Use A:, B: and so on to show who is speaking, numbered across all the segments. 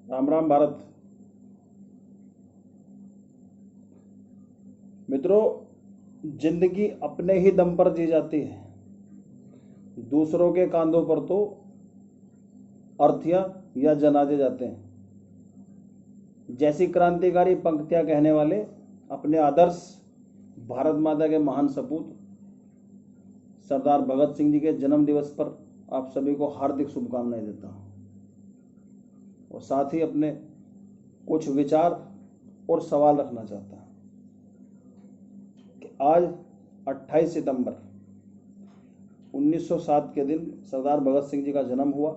A: राम राम भारत। मित्रों, जिंदगी अपने ही दम पर जी जाती है। दूसरों के कांधों पर तो अर्थियां या जनाजे जाते हैं। जैसी क्रांतिकारी पंक्तियां कहने वाले अपने आदर्श भारत माता के महान सपूत सरदार भगत सिंह जी के जन्म दिवस पर आप सभी को हार्दिक शुभकामनाएं देता हूं और साथ ही अपने कुछ विचार और सवाल रखना चाहता हूं कि आज 28 सितंबर 1907 के दिन सरदार भगत सिंह जी का जन्म हुआ।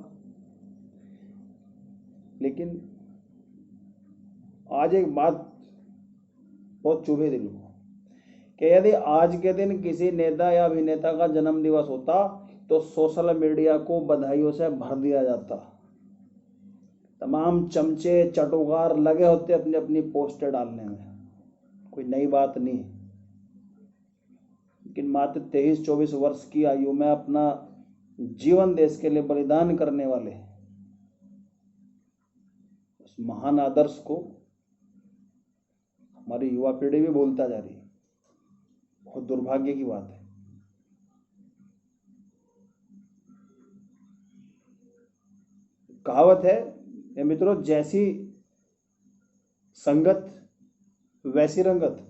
A: लेकिन आज एक बात बहुत चुभे दिल को कि यदि आज के दिन किसी नेता या अभिनेता का जन्म दिवस होता तो सोशल मीडिया को बधाइयों से भर दिया जाता। तमाम चमचे चटोगार लगे होते अपनी अपनी पोस्टें डालने में। कोई नई बात नहीं। लेकिन मात्र 23-24 वर्ष की आयु में अपना जीवन देश के लिए बलिदान करने वाले उस महान आदर्श को हमारी युवा पीढ़ी भी भूलता जा रही है। बहुत दुर्भाग्य की बात है। कहावत है ये मित्रों, जैसी संगत वैसी रंगत।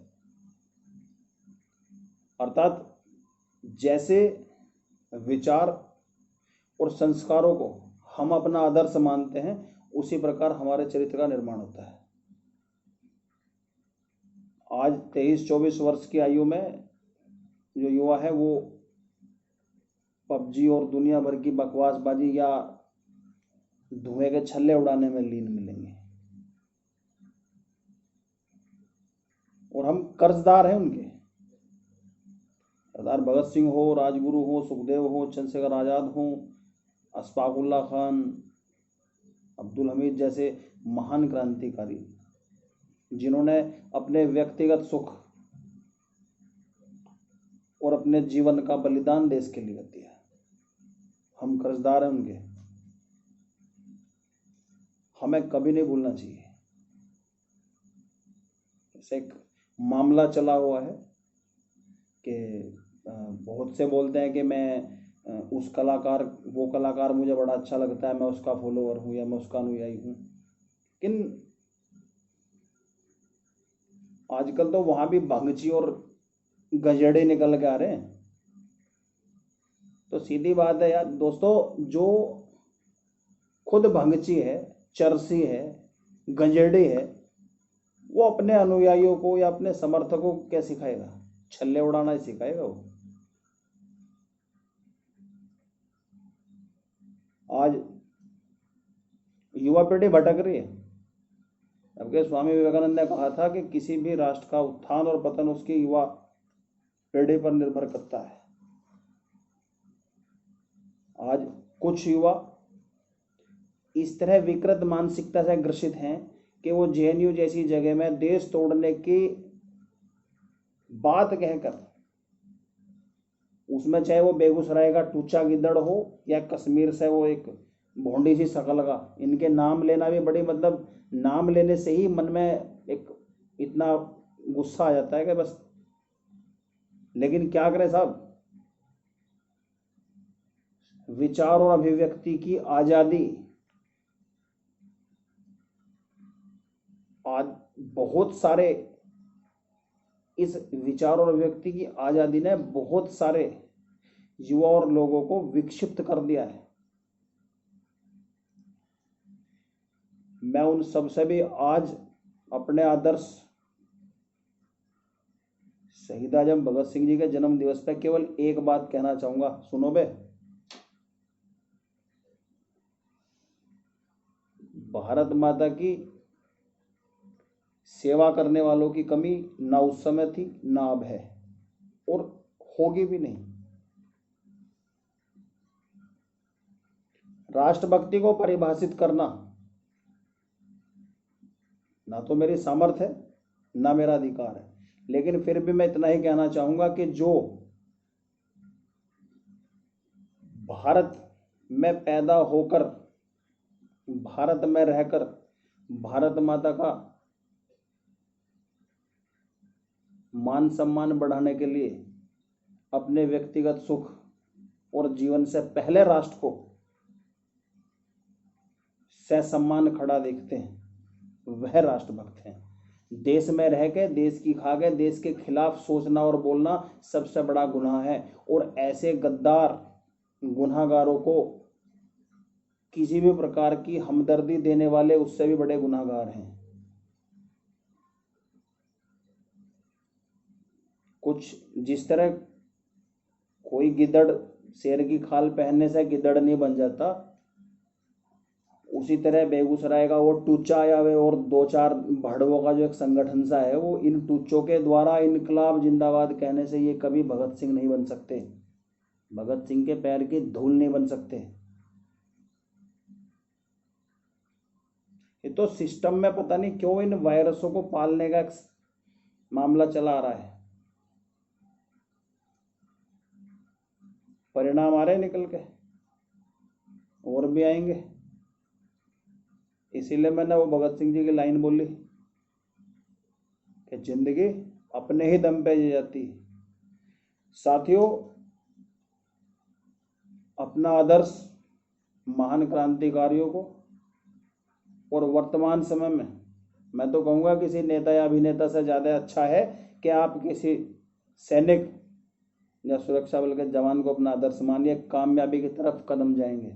A: अर्थात जैसे विचार और संस्कारों को हम अपना आदर्श मानते हैं उसी प्रकार हमारे चरित्र का निर्माण होता है। आज 23-24 वर्ष की आयु में जो युवा है वो पबजी और दुनिया भर की बकवासबाजी या धुएं के छल्ले उड़ाने में लीन मिलेंगे और हम कर्जदार हैं उनके। सरदार भगत सिंह हो, राजगुरु हो, सुखदेव हो, चंद्रशेखर आज़ाद हो, अशफाकुल्ला खान, अब्दुल हमीद जैसे महान क्रांतिकारी जिन्होंने अपने व्यक्तिगत सुख और अपने जीवन का बलिदान देश के लिए दिया। हम कर्जदार हैं उनके। हमें कभी नहीं भूलना चाहिए। ऐसे एक मामला चला हुआ है कि बहुत से बोलते हैं कि मैं उस कलाकार वो कलाकार मुझे बड़ा अच्छा लगता है, मैं उसका फॉलोअर हूँ या मैं उसका अनुयायी हूँ। लेकिन आजकल तो वहाँ भी भंगची और गजेड़े निकल के आ रहे हैं। तो सीधी बात है यार दोस्तों, जो खुद भंगची है, चरसी है, गंजेड़ी है, वो अपने अनुयायियों को या अपने समर्थकों को क्या सिखाएगा? छल्ले उड़ाना ही सिखाएगा वो। आज युवा पीढ़ी भटक रही है। अब के स्वामी विवेकानंद ने कहा था कि किसी भी राष्ट्र का उत्थान और पतन उसकी युवा पीढ़ी पर निर्भर करता है। आज कुछ युवा इस तरह विकृत मानसिकता से ग्रसित हैं कि वो जेएनयू जैसी जगह में देश तोड़ने की बात कहकर, उसमें चाहे वो बेगूसराय का टूचा गिद्दड़ हो या कश्मीर से वो एक भोंडी सी शकल का, इनके नाम लेना भी बड़ी मतलब नाम लेने से ही मन में एक इतना गुस्सा आ जाता है कि बस। लेकिन क्या करें साहब, विचार और अभिव्यक्ति की आजादी आज बहुत सारे, इस विचार और अभिव्यक्ति की आजादी ने बहुत सारे युवा और लोगों को विक्षिप्त कर दिया है। मैं उन सबसे भी आज अपने आदर्श शहीद आजम भगत सिंह जी के जन्म दिवस पर केवल एक बात कहना चाहूंगा, सुनो बे। भारत माता की सेवा करने वालों की कमी ना उस समय थी ना अब है और होगी भी नहीं। राष्ट्रभक्ति को परिभाषित करना ना तो मेरी सामर्थ्य है ना मेरा अधिकार है, लेकिन फिर भी मैं इतना ही कहना चाहूंगा कि जो भारत में पैदा होकर, भारत में रहकर भारत माता का मान सम्मान बढ़ाने के लिए अपने व्यक्तिगत सुख और जीवन से पहले राष्ट्र को ससम्मान खड़ा देखते हैं, वह राष्ट्रभक्त हैं। देश में रह के देश की खा के देश के खिलाफ सोचना और बोलना सबसे बड़ा गुनाह है, और ऐसे गद्दार गुनाहगारों को किसी भी प्रकार की हमदर्दी देने वाले उससे भी बड़े गुनाहगार हैं। कुछ जिस तरह कोई गिद्दड़ शेर की खाल पहनने से गिद्दड़ नहीं बन जाता, उसी तरह बेगूसराय का वो टूचा या वे और दो चार भड़वों का जो एक संगठन सा है, वो इन टूचों के द्वारा इनकलाब जिंदाबाद कहने से ये कभी भगत सिंह नहीं बन सकते, भगत सिंह के पैर की धूल नहीं बन सकते। ये तो सिस्टम में पता नहीं क्यों इन वायरसों को पालने का मामला चला आ रहा है। परिणाम आ रहे निकल के, और भी आएंगे। इसीलिए मैंने वो भगत सिंह जी की लाइन बोली कि जिंदगी अपने ही दम पे जी जाती है। साथियों, अपना आदर्श महान क्रांतिकारियों को, और वर्तमान समय में मैं तो कहूँगा किसी नेता या अभिनेता से ज़्यादा अच्छा है कि आप किसी सैनिक या सुरक्षा बल के जवान को अपना आदर्श मानिए, कामयाबी की तरफ कदम जाएंगे।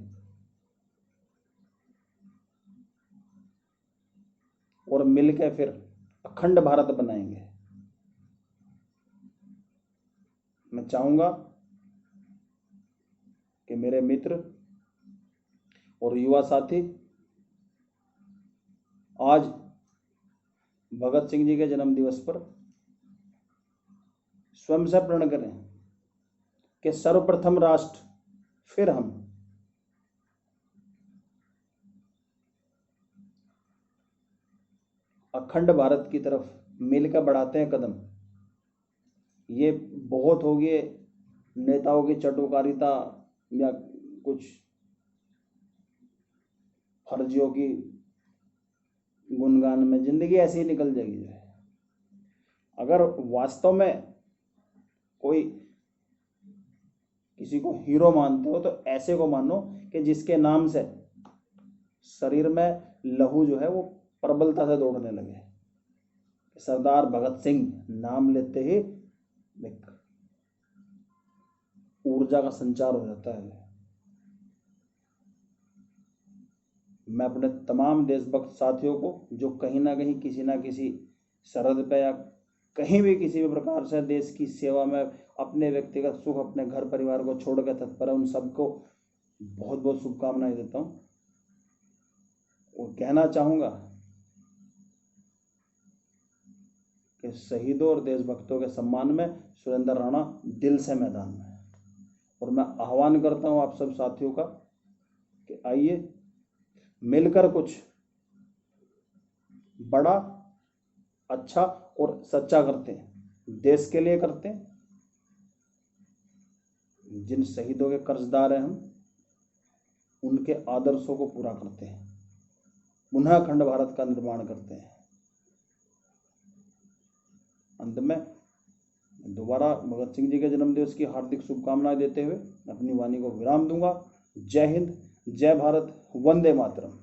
A: और मिलकर फिर अखंड भारत बनाएंगे। मैं चाहूंगा कि मेरे मित्र और युवा साथी आज भगत सिंह जी के जन्म दिवस पर स्वयं से प्रण करें कि सर्वप्रथम राष्ट्र फिर हम। अखंड भारत की तरफ मिलकर बढ़ाते हैं कदम। ये बहुत हो गए नेताओं की चटोकारिता या कुछ फर्जियों की गुणगान में जिंदगी ऐसी ही निकल जाएगी। अगर वास्तव में कोई किसी को हीरो मानते हो तो ऐसे को मानो कि जिसके नाम से शरीर में लहू जो है वो प्रबलता से दौड़ने लगे। सरदार भगत सिंह नाम लेते ही एक ऊर्जा का संचार हो जाता है। मैं अपने तमाम देशभक्त साथियों को जो कहीं ना कहीं किसी ना किसी सरहद पे या कहीं भी किसी भी प्रकार से देश की सेवा में अपने व्यक्तिगत सुख अपने घर परिवार को छोड़ कर तत्पर है, उन सबको बहुत बहुत शुभकामनाएं देता हूँ। और कहना चाहूँगा कि शहीदों और देशभक्तों के सम्मान में सुरेंद्र राणा दिल से मैदान में है। और मैं आह्वान करता हूँ आप सब साथियों का कि आइए मिलकर कुछ बड़ा, अच्छा और सच्चा करते हैं, देश के लिए करते हैं। जिन शहीदों के कर्जदार हैं हम, उनके आदर्शों को पूरा करते हैं, पुनः अखंड भारत का निर्माण करते हैं। अंत में दोबारा भगत सिंह जी के जन्मदिवस की हार्दिक शुभकामनाएं देते हुए अपनी वाणी को विराम दूंगा। जय हिंद, जय भारत, वंदे मातरम।